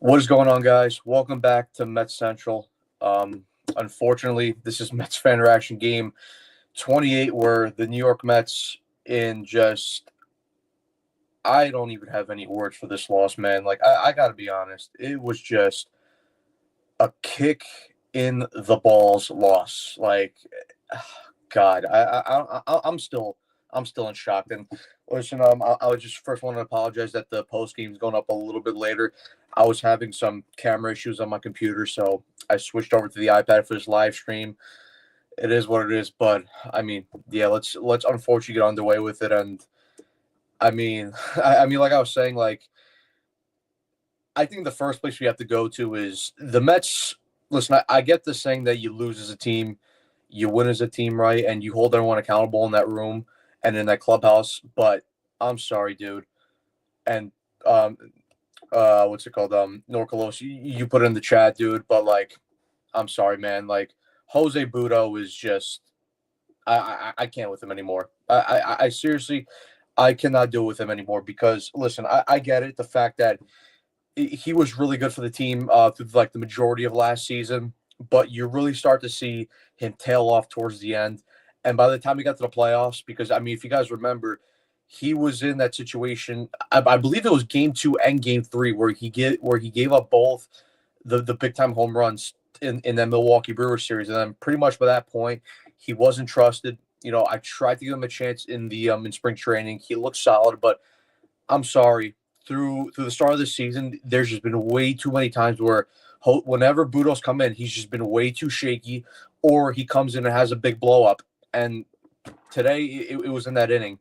What is going on, guys? Welcome back to Mets Central. Unfortunately, this is Mets fan reaction game 28, where the New York Mets in just I don't even have any words for this loss, man. Like I gotta be honest, it was just a kick in the balls loss. Like, God, I'm still in shock. And listen, I was just first want to apologize that the post game is going up a little bit later. I was having some camera issues on my computer, so I switched over to the iPad for this live stream. It is what it is, but I mean, yeah, let's unfortunately get underway with it. And I mean, like I was saying, like I think the first place we have to go to is the Mets. Listen, I get the saying that you lose as a team, you win as a team, right? And you hold everyone accountable in that room and in that clubhouse. But I'm sorry, dude. And what's it called? Norcalos, you put it in the chat, dude. But like, I'm sorry, man. Like Jose Budo is just, I can't with him anymore. I seriously, I cannot deal with him anymore because listen, I get it. The fact that he was really good for the team through like the majority of last season, but you really start to see him tail off towards the end. And by the time he got to the playoffs, because I mean, if you guys remember, he was in that situation. I believe it was game 2 and game 3 where he gave up both the big time home runs in that Milwaukee Brewers series, and then pretty much by that point, he wasn't trusted. You know, I tried to give him a chance in the in spring training. He looked solid, but I'm sorry. Through the start of the season, there's just been way too many times where whenever Budos come in, he's just been way too shaky, or he comes in and has a big blow up. And today, it was in that inning.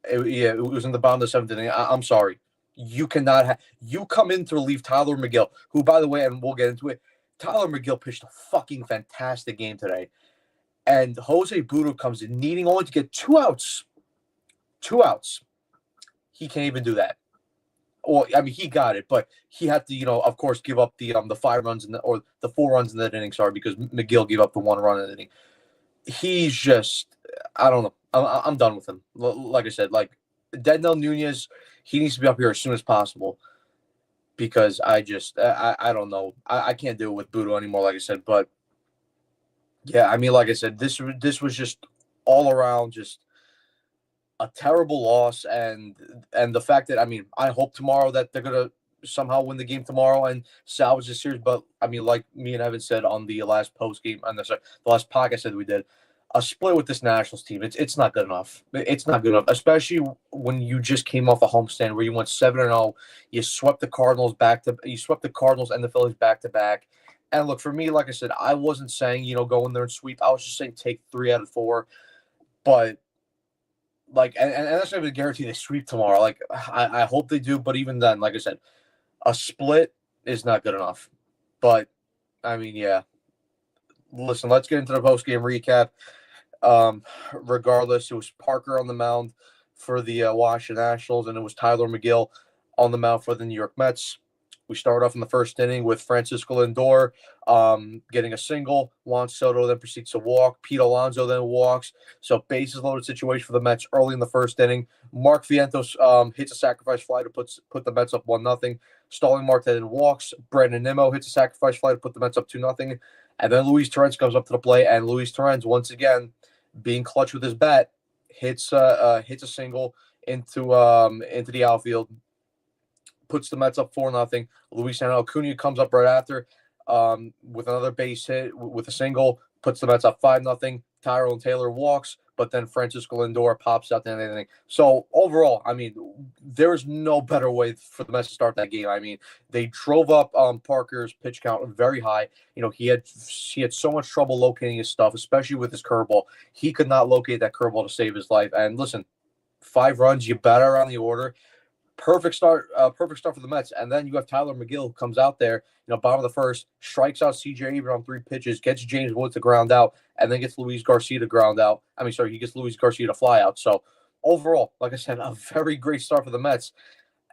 It was in the bottom of the 7th inning. I'm sorry. You cannot have you come in to relieve Tyler McGill, who, by the way, and we'll get into it. Tyler McGill pitched a fucking fantastic game today, and Jose Budo comes in needing only to get 2 outs. 2 outs. He can't even do that. Well, I mean, he got it, but he had to, of course, give up the 5 runs or the 4 runs in that inning. Sorry, because McGill gave up the 1 run in the inning. He's just, I don't know. I'm done with him. Like I said, like Denzel Nunez, he needs to be up here as soon as possible because I don't know. I can't deal with Budo anymore. Like I said, but yeah, I mean, like I said, this was just all around just a terrible loss, and the fact that I mean, I hope tomorrow that they're gonna somehow win the game tomorrow and salvage the series. But I mean, like me and Evan said on the last post game, and the last podcast that we did, a split with this Nationals team, it's not good enough. It's not good enough, especially when you just came off a homestand where you went 7-0. You swept the Cardinals and the Phillies back to back. And look, for me, like I said, I wasn't saying go in there and sweep. I was just saying take 3 out of 4, but. Like, and that's not even a guarantee they sweep tomorrow. Like, I hope they do, but even then, like I said, a split is not good enough. But, I mean, yeah. Listen, let's get into the post-game recap. Regardless, it was Parker on the mound for the Washington Nationals, and it was Tyler McGill on the mound for the New York Mets. We start off in the first inning with Francisco Lindor getting a single. Juan Soto then proceeds to walk. Pete Alonso then walks. So bases loaded situation for the Mets early in the first inning. Mark Vientos hits a sacrifice fly to put the Mets up 1-0. Starling Marte then walks. Brandon Nimmo hits a sacrifice fly to put the Mets up 2-0. And then Luis Torrens comes up to the plate, and Luis Torrens, once again, being clutch with his bat, hits a single into the outfield. Puts the Mets up 4-0. Luis Acuna comes up right after with another base hit with a single, puts the Mets up 5-0. Tyrone Taylor walks, but then Francisco Lindor pops out the end of the inning. So overall, I mean, there's no better way for the Mets to start that game. I mean, they drove up Parker's pitch count very high. He had so much trouble locating his stuff, especially with his curveball. He could not locate that curveball to save his life. And listen, 5 runs, you batter around the order. Perfect start for the Mets. And then you have Tyler McGill who comes out there, bottom of the first, strikes out CJ Abrams on 3 pitches, gets James Wood to ground out, and then gets Luis Garcia to ground out. He gets Luis Garcia to fly out. So overall, like I said, a very great start for the Mets.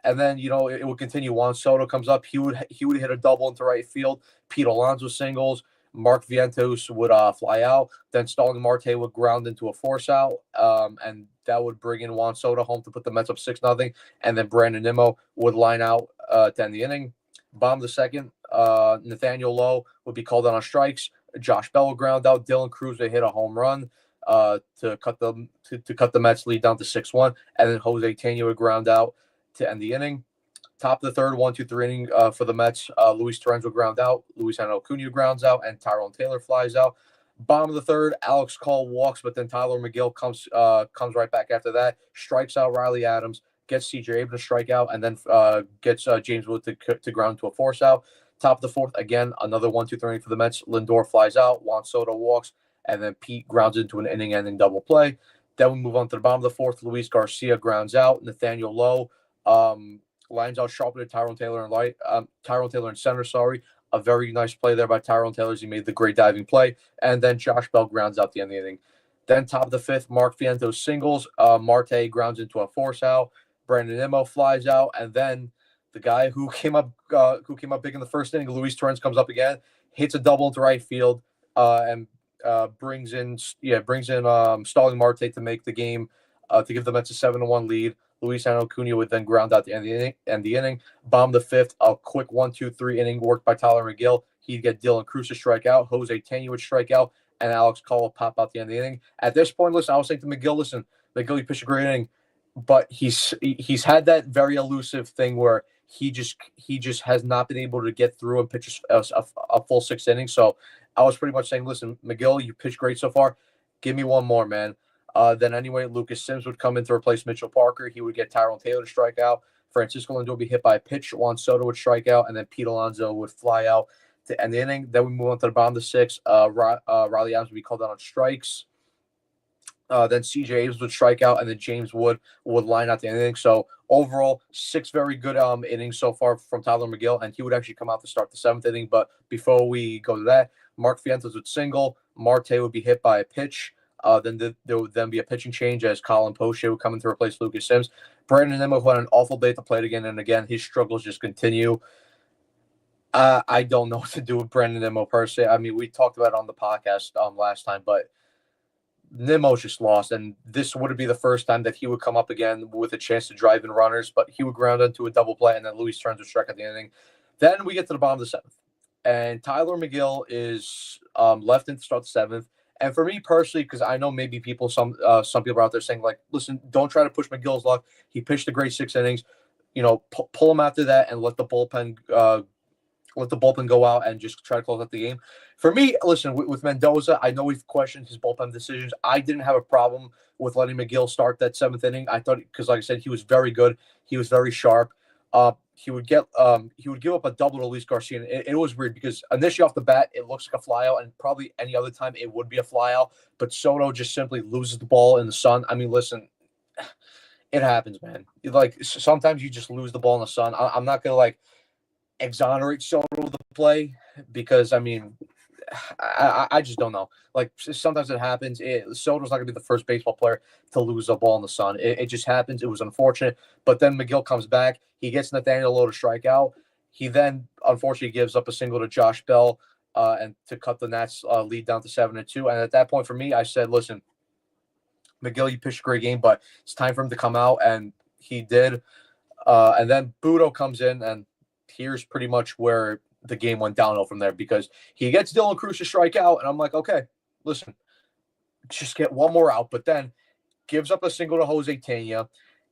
And then, it would continue. Juan Soto comes up. He would hit a double into right field. Pete Alonso singles. Mark Vientos would fly out. Then Starling Marte would ground into a force out, and that would bring in Juan Soto home to put the Mets up 6-0. And then Brandon Nimmo would line out to end the inning. Bottom of the second, Nathaniel Lowe would be called out on strikes. Josh Bell will ground out. Dylan Cruz would hit a home run to cut the Mets lead down to 6-1, and then Jose Tena would ground out to end the inning. Top of the third, 1-2-3 inning for the Mets. Luis Torrens will ground out. Luis Acuna grounds out, and Tyrone Taylor flies out. Bottom of the third, Alex Call walks, but then Tyler McGill comes right back after that, strikes out Riley Adams, gets C.J. Abrams to strike out, and then gets James Wood to ground to a force out. Top of the fourth, again, another 1-2-3 for the Mets. Lindor flies out, Juan Soto walks, and then Pete grounds into an inning-ending double play. Then we move on to the bottom of the fourth. Luis Garcia grounds out. Nathaniel Lowe lines out sharply to Tyrone Taylor in center. A very nice play there by Tyrone Taylor. He made the great diving play, and then Josh Bell grounds out the end of the inning. Then top of the fifth, Mark Vientos singles. Marte grounds into a force out. Brandon Nimmo flies out, and then the guy who came up big in the first inning, Luis Torrens, comes up again, hits a double into right field, and brings in Starling Marte to make the game, to give the Mets a 7-1 lead. Luis Acuna would then ground out the end of the inning. Bottom of the fifth, a quick 1-2-3 inning worked by Tyler McGill. He'd get Dylan Cruz to strike out. Jose Tena would strike out, and Alex Call would pop out the end of the inning. At this point, listen, I was saying to McGill, listen, McGill, you pitched a great inning, but he's had that very elusive thing where he just has not been able to get through and pitch a full 6 innings. So I was pretty much saying, listen, McGill, you pitched great so far. Give me one more, man. Then anyway, Lucas Sims would come in to replace Mitchell Parker. He would get Tyrone Taylor to strike out. Francisco Lindor would be hit by a pitch. Juan Soto would strike out, and then Pete Alonso would fly out to end the inning. Then we move on to the bottom of the sixth. Riley Adams would be called out on strikes. Then C.J. Abrams would strike out, and then James Wood would line out the inning. So overall, 6 very good innings so far from Tyler McGill, and he would actually come out to start the 7th inning. But before we go to that, Mark Vientos would single. Marte would be hit by a pitch. Then there would then be a pitching change as Colin Poche would come in to replace Lucas Sims. Brandon Nimmo had an awful day at the plate again and again. His struggles just continue. I don't know what to do with Brandon Nimmo per se. I mean, we talked about it on the podcast last time, but Nimmo's just lost, and this would be the first time that he would come up again with a chance to drive in runners, but he would ground into a double play, and then Luis Torrens would strike at the inning. Then we get to the bottom of the 7th, and Tyler McGill is left in to start the 7th. And for me personally, because I know maybe some people are out there saying, like, listen, don't try to push McGill's luck. He pitched a great 6 innings. You know, pull him after that and let the bullpen go out and just try to close out the game. For me, listen, with Mendoza, I know we've questioned his bullpen decisions. I didn't have a problem with letting McGill start that 7th inning. I thought, because like I said, he was very good. He was very sharp. He would give up a double to Luis Garcia. And it was weird because initially off the bat, it looks like a flyout, and probably any other time it would be a flyout. But Soto just simply loses the ball in the sun. I mean, listen, it happens, man. Like, sometimes you just lose the ball in the sun. I'm not gonna like exonerate Soto of the play because I mean, I just don't know. Like, sometimes it happens. Soto's not going to be the first baseball player to lose a ball in the sun. It just happens. It was unfortunate. But then McGill comes back. He gets Nathaniel Lowe to strike out. He then, unfortunately, gives up a single to Josh Bell and to cut the Nats lead down to 7-2. And at that point, for me, I said, listen, McGill, you pitched a great game, but it's time for him to come out. And he did. And then Budo comes in, and here's pretty much where the game went downhill from there because he gets Dylan Cruz to strike out, and I'm like, okay, listen, just get one more out, but then gives up a single to Jose Tena,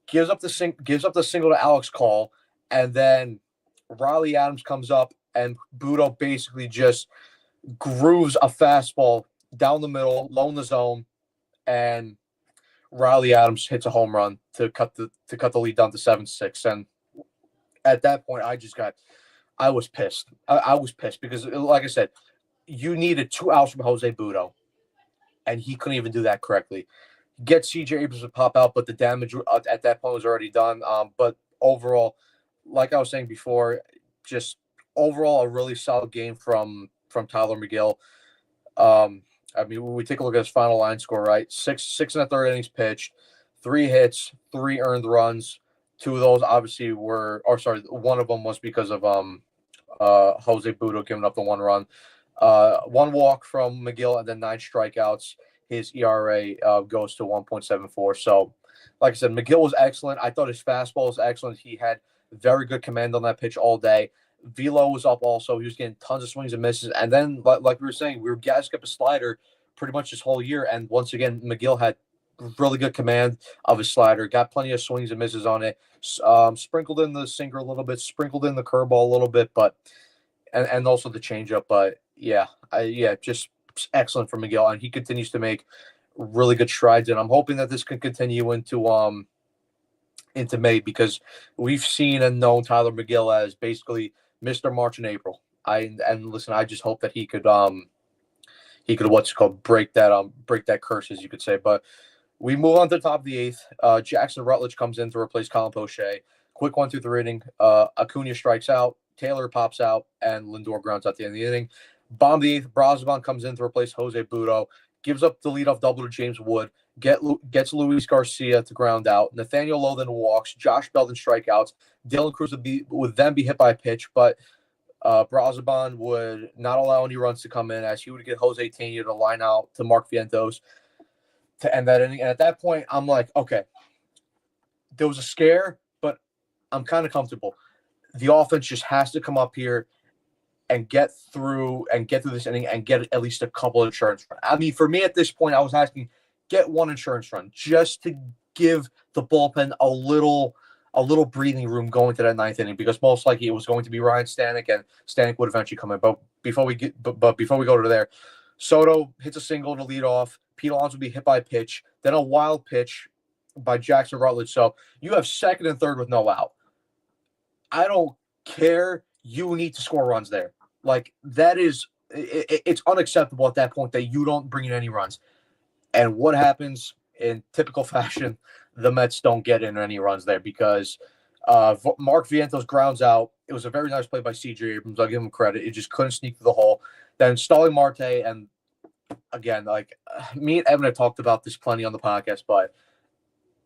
gives up the single to Alex Call, and then Riley Adams comes up, and Budo basically just grooves a fastball down the middle, low in the zone, and Riley Adams hits a home run to cut the lead down to 7-6, and at that point, I was pissed. I was pissed because, like I said, you needed 2 outs from Jose Budo, and he couldn't even do that correctly. Get C.J. Abrams to pop out, but the damage at that point was already done. But overall, like I was saying before, just overall a really solid game from Tyler McGill. I mean, when we take a look at his final line score, right? 6 1/3 innings pitched, 3 hits, 3 earned runs. 2 of those obviously one of them was because of Jose Budo giving up the 1 run. 1 walk from McGill and then 9 strikeouts. His ERA goes to 1.74. So, like I said, McGill was excellent. I thought his fastball was excellent. He had very good command on that pitch all day. Velo was up also. He was getting tons of swings and misses. And then, like we were saying, we were gassing up a slider pretty much this whole year. And once again, McGill had really good command of his slider, got plenty of swings and misses on it, sprinkled in the sinker a little bit, sprinkled in the curveball a little bit, but and also the changeup. But just excellent for McGill, and he continues to make really good strides. And I'm hoping that this can continue into May, because we've seen and known Tyler McGill as basically Mr. March and April. Listen, I just hope that he could break that curse, as you could say. But we move on to the top of the eighth. Jackson Rutledge comes in to replace Colin Poche. Quick 1-2-3 inning. Acuna strikes out, Taylor pops out, and Lindor grounds out the end of the inning. Bottom of the eighth, Brazoban comes in to replace Jose Budo. Gives up the leadoff double to James Wood. Gets Luis Garcia to ground out. Nathaniel Lowe then walks. Josh Bell then strikeouts. Dylan Cruz would then be hit by a pitch, but Brazoban would not allow any runs to come in, as he would get Jose Tena to line out to Mark Vientos to end that inning. And at that point, I'm like, okay, there was a scare, but I'm kind of comfortable. The offense just has to come up here and get through this inning and get at least a couple of insurance runs. I mean, for me at this point, I was asking, get one insurance run just to give the bullpen a little breathing room going to that ninth inning, because most likely it was going to be Ryan Stanek, and Stanek would eventually come in. But before we go to there, Soto hits a single to lead off. Pete Alonso would be hit by a pitch, then a wild pitch by Jackson Rutledge. So you have second and third with no out. I don't care. You need to score runs there. Like, that is, it's unacceptable at that point that you don't bring in any runs. And what happens in typical fashion, the Mets don't get in any runs there, because Mark Vientos grounds out. It was a very nice play by C.J. Abrams. I'll give him credit. It just couldn't sneak through the hole. Then Starling Marte, and again, like, me and Evan have talked about this plenty on the podcast, but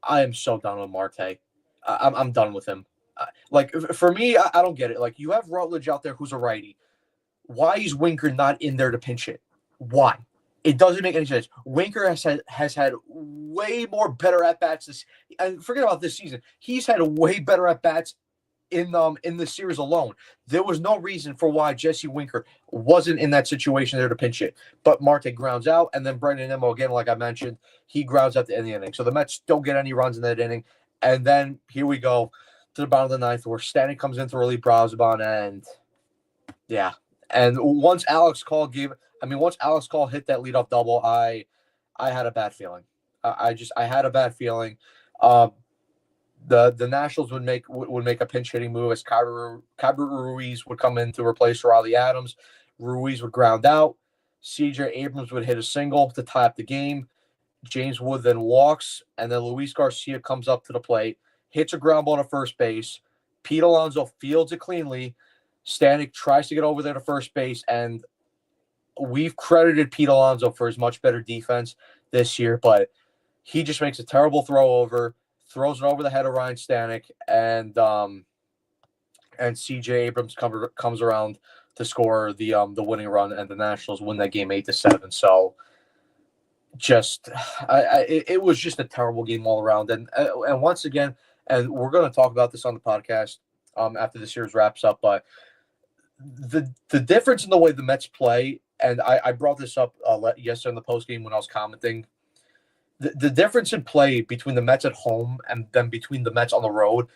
I am so done with Marte. I'm done with him. Like, for me, I don't get it. Like, you have Rutledge out there who's a righty. Why is Winker not in there to pinch hit? Why? It doesn't make any sense. Winker has had way more better at-bats this, and forget about this season. He's had way better at-bats in the series alone. There was no reason for why Jesse Winker wasn't in that situation there to pinch hit. But Marte grounds out, and then Brendan Nimmo, again, like I mentioned, he grounds out the end of the inning. So the Mets don't get any runs in that inning. And then here we go to the bottom of the ninth, where Stanek comes in to relieve Brazoban, and yeah. And once Alex Call hit that leadoff double, I had a bad feeling. I had a bad feeling. The Nationals would make a pinch hitting move, as Kyber Ruiz would come in to replace Riley Adams. Ruiz would ground out. C.J. Abrams would hit a single to tie up the game. James Wood then walks, and then Luis Garcia comes up to the plate, hits a ground ball to first base. Pete Alonso fields it cleanly. Stanek tries to get over there to first base, and we've credited Pete Alonso for his much better defense this year, but he just makes a terrible throw over, throws it over the head of Ryan Stanek, and C.J. Abrams comes around to score the winning run, and the Nationals win that game 8-7. So it was just a terrible game all around, and once again, and we're going to talk about this on the podcast after the series wraps up, but the difference in the way the Mets play, and I brought this up yesterday in the postgame when I was commenting, the difference in play between the Mets at home and then between the Mets on the road,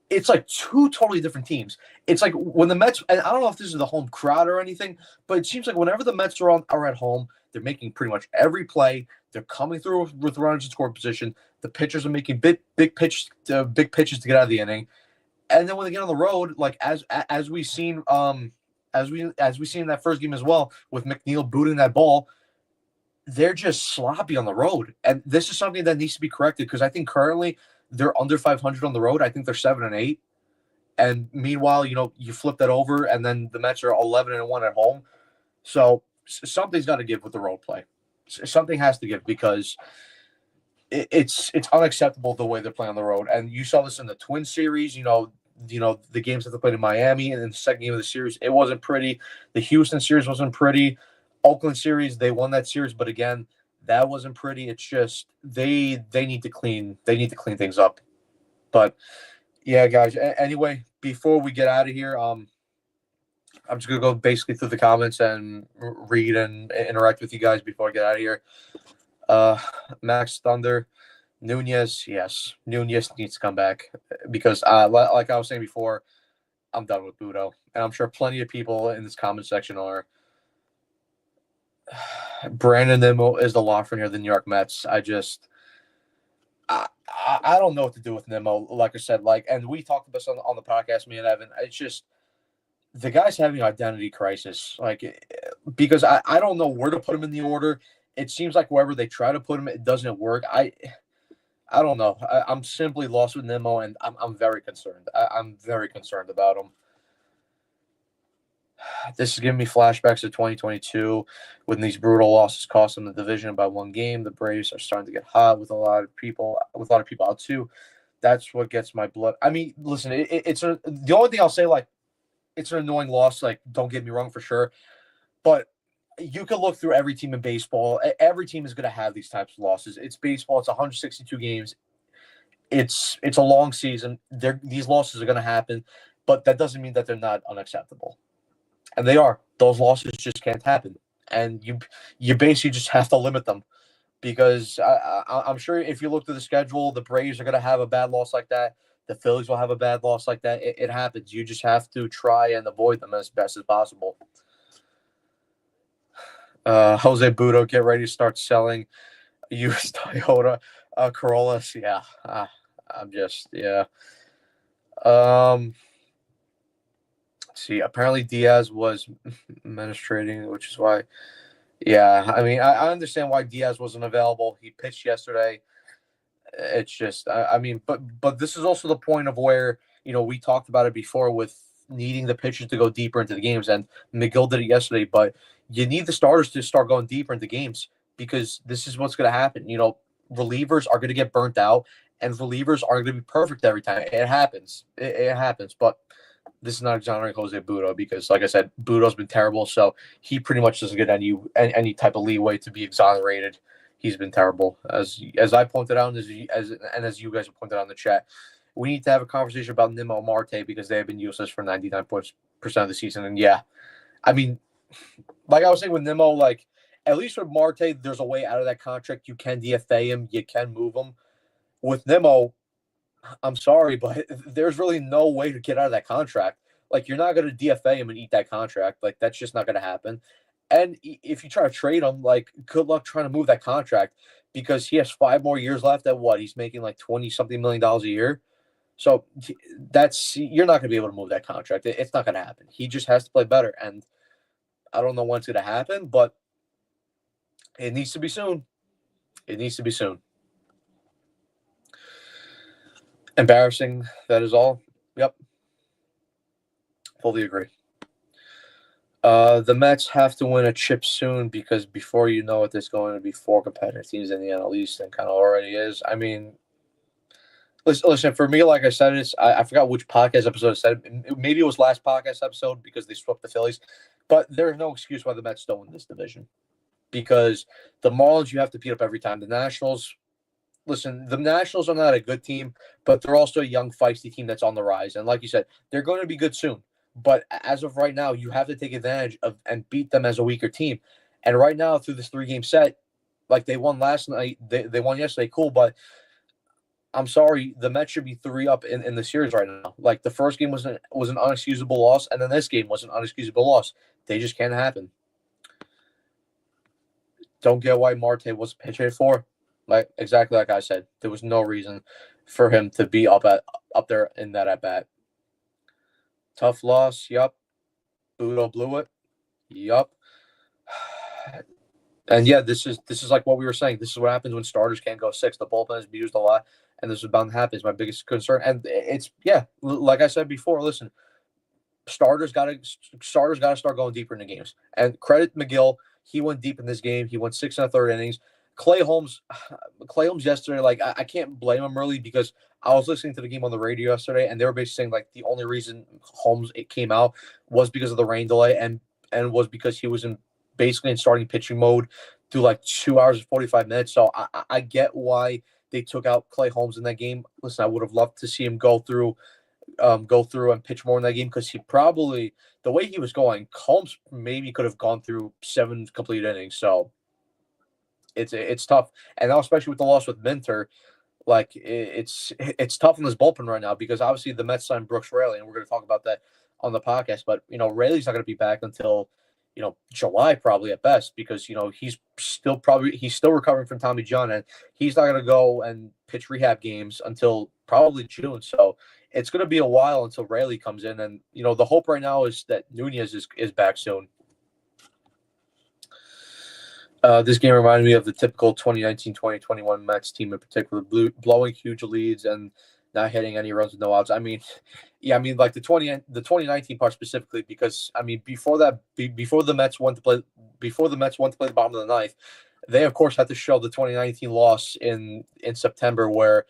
it's like two totally different teams. It's like when the Mets, and I don't know if this is the home crowd or anything, but it seems like whenever the Mets are at home, they're making pretty much every play. They're coming through with runners in scoring position. The pitchers are making big pitches to get out of the inning. And then when they get on the road, like as we seen in that first game as well, with McNeil booting that ball, they're just sloppy on the road. And this is something that needs to be corrected, because I think currently they're under 500 on the road. I think they're 7-8. And meanwhile, you flip that over, and then the Mets are 11-1 at home. So something's got to give with the road play. Something has to give, because it's unacceptable the way they're playing on the road. And you saw this in the Twin series, the games that they played in Miami, and in the second game of the series, it wasn't pretty. The Houston series wasn't pretty. Oakland series, they won that series, but again, that wasn't pretty. It's just they need to clean things up. But yeah, guys. Anyway, before we get out of here, I'm just gonna go basically through the comments and read and interact with you guys before I get out of here. Max Thunder, Nunez, yes, Nunez needs to come back because, like I was saying before, I'm done with Budo, and I'm sure plenty of people in this comment section are. Brandon Nimmo is the lock for near the New York Mets. I don't know what to do with Nimmo. Like I said, and we talked about this on the podcast, me and Evan. It's just the guy's having an identity crisis, because I don't know where to put him in the order. It seems like wherever they try to put him, it doesn't work. I don't know. I'm simply lost with Nimmo, and I'm very concerned. I'm very concerned about him. This is giving me flashbacks to 2022 when these brutal losses cost them the division by one game. The Braves are starting to get hot with a lot of people out too. That's what gets my blood. I mean, listen, the only thing I'll say, it's an annoying loss. Don't get me wrong, for sure, but you can look through every team in baseball. Every team is going to have these types of losses. It's baseball. It's 162 games. It's a long season. These losses are going to happen, but that doesn't mean that they're not unacceptable. And they are. Those losses just can't happen. And you basically just have to limit them, because I'm sure if you look through the schedule, the Braves are going to have a bad loss like that. The Phillies will have a bad loss like that. It happens. You just have to try and avoid them as best as possible. Jose Budo, get ready to start selling used Toyota Corollas. Yeah. See, apparently Diaz was menstruating, which is why. Yeah, I mean, I understand why Diaz wasn't available. He pitched yesterday. It's just, but this is also the point of where, we talked about it before with needing the pitchers to go deeper into the games, and McGill did it yesterday, but you need the starters to start going deeper into games, because this is what's going to happen. Relievers are going to get burnt out, and relievers aren't going to be perfect every time. It happens. It happens, but this is not exonerating Jose Budo, because, like I said, Budo's been terrible, so he pretty much doesn't get any type of leeway to be exonerated. He's been terrible, as I pointed out, as you guys have pointed out in the chat. We need to have a conversation about Nimmo Marte, because they have been useless for 99% of the season. And yeah, I mean, like I was saying with Nimmo, at least with Marte, there's a way out of that contract. You can DFA him, you can move him. With Nimmo, I'm sorry, but there's really no way to get out of that contract. You're not going to DFA him and eat that contract. That's just not going to happen. And if you try to trade him, good luck trying to move that contract, because he has 5 more years left at what? He's making $20-something million a year. So you're not going to be able to move that contract. It's not going to happen. He just has to play better. And I don't know when it's going to happen, but it needs to be soon. It needs to be soon. Embarrassing, that is all. Yep. Fully agree. The Mets have to win a chip soon, because before you know it, there's going to be 4 competitive teams in the NL East, and kind of already is. I mean, listen, for me, like I said, I forgot which podcast episode I said. Maybe it was last podcast episode, because they swept the Phillies. But there's no excuse why the Mets don't win this division, because the Marlins you have to beat up every time. The Nationals, listen, the Nationals are not a good team, but they're also a young, feisty team that's on the rise. And like you said, they're going to be good soon. But as of right now, you have to take advantage of and beat them as a weaker team. And right now, through this 3-game set, they won last night, they won yesterday, cool. But I'm sorry, the Mets should be 3 up in the series right now. The first game was an unexcusable loss, and then this game was an unexcusable loss. They just can't happen. Don't get why Marte was pitching for. Exactly like I said, there was no reason for him to be up there in that at bat. Tough loss, yup. Budo blew it, yup. And yeah, this is like what we were saying. This is what happens when starters can't go 6. The bullpen has been used a lot, and this is bound to happen. It's my biggest concern. And it's, yeah, like I said before, listen, starters got to start going deeper into games. And credit McGill, he went deep in this game. He went 6 1/3 innings. Clay Holmes yesterday, I can't blame him really, because I was listening to the game on the radio yesterday, and they were basically saying the only reason Holmes came out was because of the rain delay, and was because he was basically in starting pitching mode through 2 hours and 45 minutes. So I get why they took out Clay Holmes in that game. Listen, I would have loved to see him go through go through and pitch more in that game because he probably, the way he was going, Combs maybe could have gone through 7 complete innings. So it's tough, and now especially with the loss with Minter, like it's tough in this bullpen right now because obviously the Mets signed Brooks Raley, and we're going to talk about that on the podcast. But Raley's not going to be back until July probably at best because he's still recovering from Tommy John, and he's not going to go and pitch rehab games until probably June. So it's going to be a while until Raley comes in, and the hope right now is that Nunez is back soon. This game reminded me of the typical 2019-2021 Mets team in particular, blowing huge leads and not hitting any runs with no outs. I mean, like the 2019 part specifically, because before the Mets went to play the bottom of the ninth, they of course had to show the 2019 loss in September where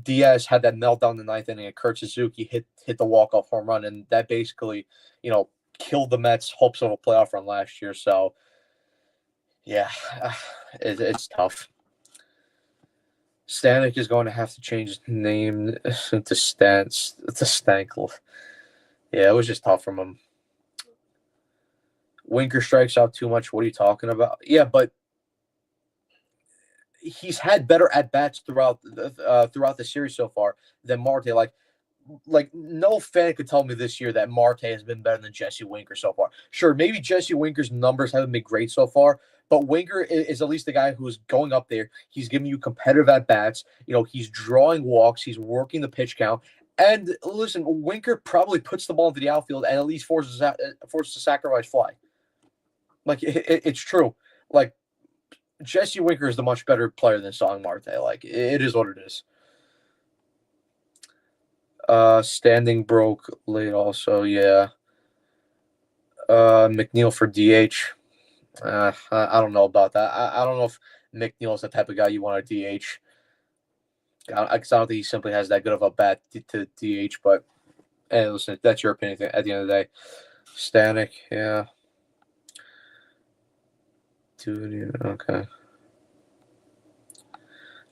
Diaz had that meltdown in the ninth inning and Kurt Suzuki hit the walk-off home run, and that basically killed the Mets' hopes of a playoff run last year. So. Yeah, it's tough. Stanek is going to have to change his name to Stankel. Yeah, it was just tough from him. Winker strikes out too much. What are you talking about? Yeah, but he's had better at-bats throughout the series so far than Marte. Like no fan could tell me this year that Marte has been better than Jesse Winker so far. Sure, maybe Jesse Winker's numbers haven't been great so far, but Winker is at least the guy who's going up there. He's giving you competitive at-bats. He's drawing walks. He's working the pitch count. And listen, Winker probably puts the ball into the outfield and at least forces a sacrifice fly. Like, it's true. Like, Jesse Winker is the much better player than Starling Marte. Like, it is what it is. Standing broke late also, yeah. McNeil for DH. I don't know about that. I don't know if McNeil is the type of guy you want to DH. I don't think he simply has that good of a bat to DH, but hey, listen, that's your opinion at the end of the day. Stanek, yeah. Dude, okay.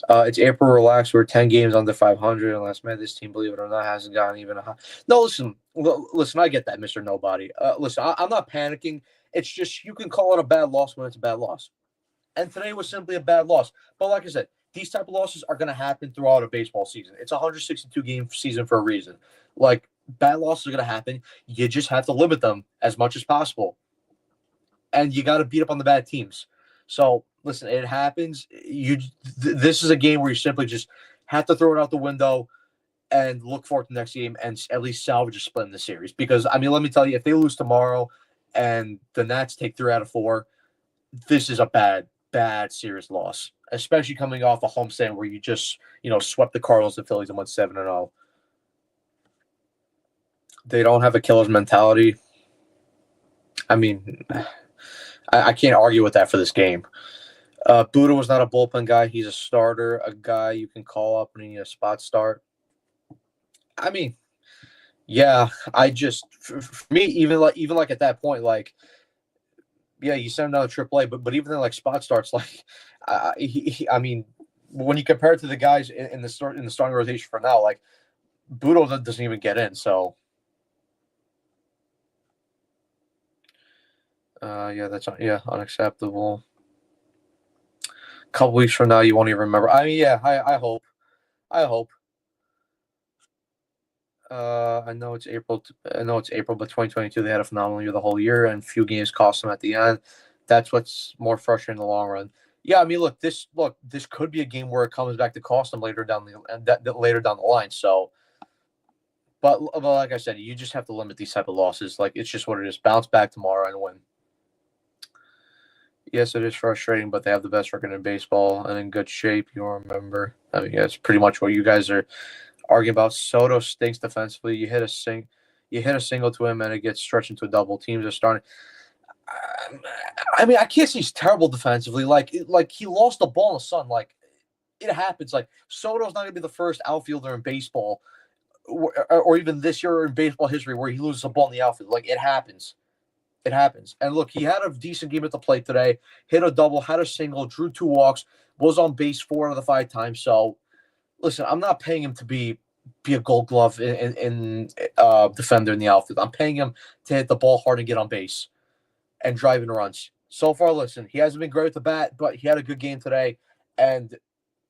It's April. Relax. We're 10 games under 500. And last man, this team, believe it or not, hasn't gotten even a high. No, listen. I get that, Mr. Nobody. Listen, I'm not panicking. It's just you can call it a bad loss when it's a bad loss. And today was simply a bad loss. But like I said, these type of losses are going to happen throughout a baseball season. It's a 162-game season for a reason. Like, bad losses are going to happen. You just have to limit them as much as possible. And you got to beat up on the bad teams. So, listen, it happens. This is a game where you simply just have to throw it out the window and look forward to the next game and at least salvage a split in the series. Because, let me tell you, if they lose tomorrow and the Nats take 3 out of 4, this is a bad series loss, especially coming off a homestand where you just, swept the Cardinals and Phillies and went 7-0. They don't have a killer's mentality. I can't argue with that for this game. Buddha was not a bullpen guy. He's a starter, a guy you can call up when you need a spot start. Yeah, for me, even like at that point, like, yeah, you send him down to AAA, but even then, like, spot starts, like, when you compare it to the guys in the starting rotation for now, like, Buddha doesn't even get in, so. That's unacceptable. A couple weeks from now, you won't even remember. I hope. I know it's April, but 2022 they had a phenomenal year the whole year, and few games cost them at the end. That's what's more frustrating in the long run. Yeah, this could be a game where it comes back to cost them later down the line. So, but like I said, you just have to limit these type of losses. Like, it's just what it is. Bounce back tomorrow and win. Yes, it is frustrating, but they have the best record in baseball and in good shape. You remember? That's pretty much what you guys are arguing about. Soto stinks defensively. You hit a single to him, and it gets stretched into a double. Teams are starting. I can't say he's terrible defensively. Like he lost the ball in the sun. Like, it happens. Like, Soto's not gonna be the first outfielder in baseball, or even this year in baseball history, where he loses a ball in the outfield. Like, it happens. It happens. And look, he had a decent game at the plate today. Hit a double, had a single, drew 2 walks, was on base 4 out of the 5 times. So, listen, I'm not paying him to be be a Gold Glove in defender in the outfield. I'm paying him to hit the ball hard and get on base and drive in runs. So far, listen, he hasn't been great with the bat, but he had a good game today. And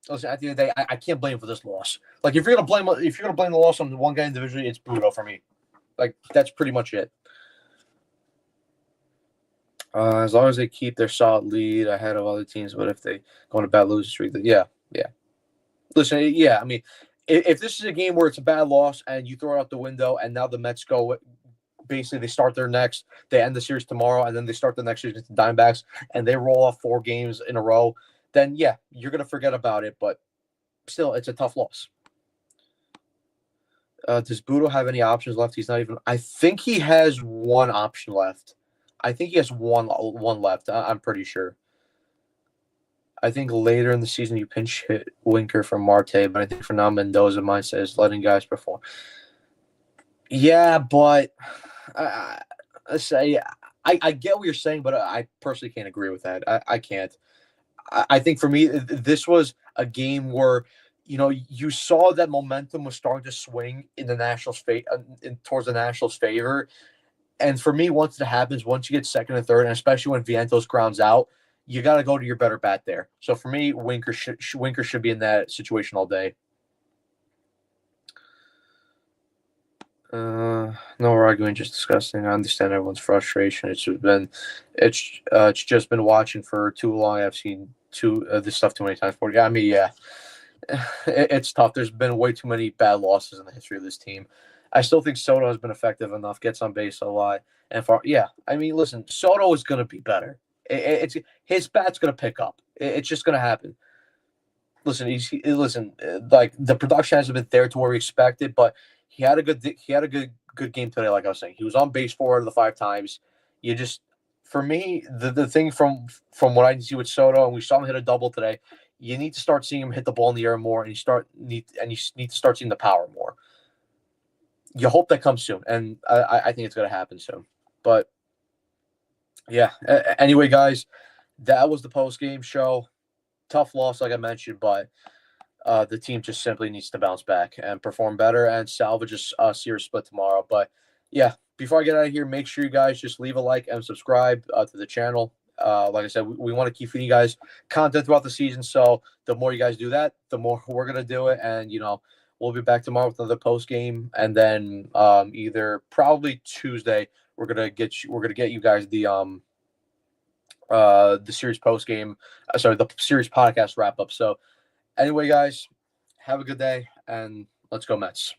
listen, at the end of the day, I can't blame him for this loss. Like if you're gonna blame the loss on one guy individually, it's Budo for me. Like that's pretty much it. As long as they keep their solid lead ahead of other teams, but if they go on a bad losing streak, yeah. Listen, yeah, I mean, if this is a game where it's a bad loss and you throw it out the window, and now the Mets go, basically they end the series tomorrow, and then they start the next series against the Diamondbacks, and they roll off 4 games in a row, then yeah, you're gonna forget about it. But still, it's a tough loss. Does Budo have any options left? He's not even. I think he has one option left. I think he has one left. I'm pretty sure. I think later in the season you pinch hit Winker from Marte, but I think for now Mendoza mindset is letting guys perform. Yeah, but I get what you're saying, but I personally can't agree with that. I can't. I think for me, this was a game where, you saw that momentum was starting to swing in the Nationals' towards the Nationals' favor. And for me, once it happens, once you get second and third, and especially when Vientos grounds out, you got to go to your better bat there. So for me, Winker should be in that situation all day. No, we're arguing, just discussing. I understand everyone's frustration. It's just been watching for too long. I've seen this stuff too many times. I mean, yeah, it's tough. There's been way too many bad losses in the history of this team. I still think Soto has been effective enough, gets on base a lot, and I mean, listen, Soto is going to be better. His bat's going to pick up. It's just going to happen. Listen, like the production hasn't been there to where we expected, but he had a good game today. Like I was saying, he was on base 4 out of the 5 times. For me, the thing from what I see with Soto, and we saw him hit a double today, you need to start seeing him hit the ball in the air more, and you need to start seeing the power more. You hope that comes soon, and I think it's going to happen soon. But yeah, anyway, guys, that was the post-game show. Tough loss, like I mentioned, but the team just simply needs to bounce back and perform better and salvage a series split tomorrow. But yeah, before I get out of here, make sure you guys just leave a like and subscribe to the channel. Like I said, we want to keep feeding you guys content throughout the season. So the more you guys do that, the more we're going to do it. And, we'll be back tomorrow with another post game. And then either probably Tuesday, we're going to get you guys the series post game. The series podcast wrap up. So anyway, guys, have a good day and let's go Mets.